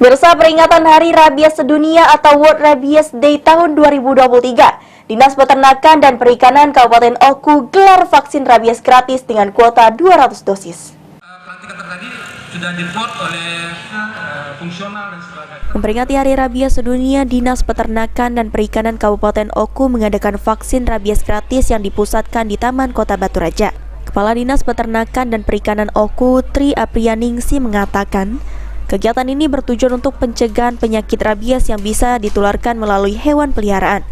Pemirsa, peringatan Hari Rabies Sedunia atau World Rabies Day tahun 2023, Dinas Peternakan dan Perikanan Kabupaten Oku gelar vaksin rabies gratis dengan kuota 200 dosis. Pelantikan tadi sudah dipot oleh fungsional dan sebagainya. Memperingati Hari Rabies Sedunia, Dinas Peternakan dan Perikanan Kabupaten Oku mengadakan vaksin rabies gratis yang dipusatkan di Taman Kota Batu Raja. Kepala Dinas Peternakan dan Perikanan Oku, Tri Apriyaningsi mengatakan, kegiatan ini bertujuan untuk pencegahan penyakit rabies yang bisa ditularkan melalui hewan peliharaan.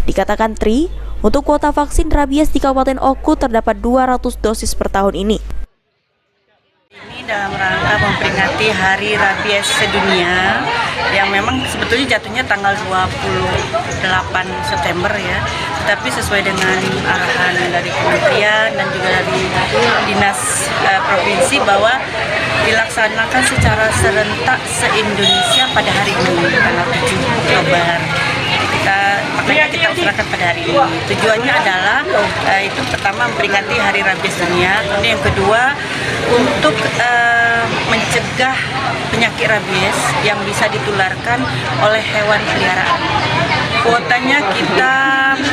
Dikatakan Tri, untuk kuota vaksin rabies di Kabupaten Oku terdapat 200 dosis per tahun ini. Ini dalam rangka memperingati Hari Rabies Sedunia yang memang sebetulnya jatuhnya tanggal 28 September ya. Tetapi sesuai dengan arahan dari kementerian dan juga dari dinas provinsi bahwa dilaksanakan secara serentak se-Indonesia pada hari ini, tanggal 7 Oktober. Makanya kita serahkan pada hari ini. Tujuannya adalah itu pertama memperingati Hari Rabies Dunia, kemudian yang kedua untuk mencegah penyakit rabies yang bisa ditularkan oleh hewan peliharaan. Kuotanya kita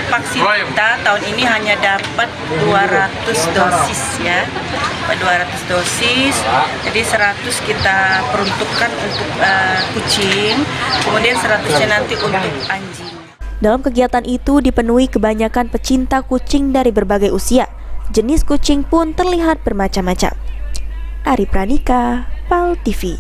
vaksin kita tahun ini hanya dapat 200 dosis ya. 200 dosis. Jadi 100 kita peruntukkan untuk kucing, kemudian 100-nya nanti untuk anjing. Dalam kegiatan itu dipenuhi kebanyakan pecinta kucing dari berbagai usia. Jenis kucing pun terlihat bermacam-macam. Ari Pranika, PAL TV.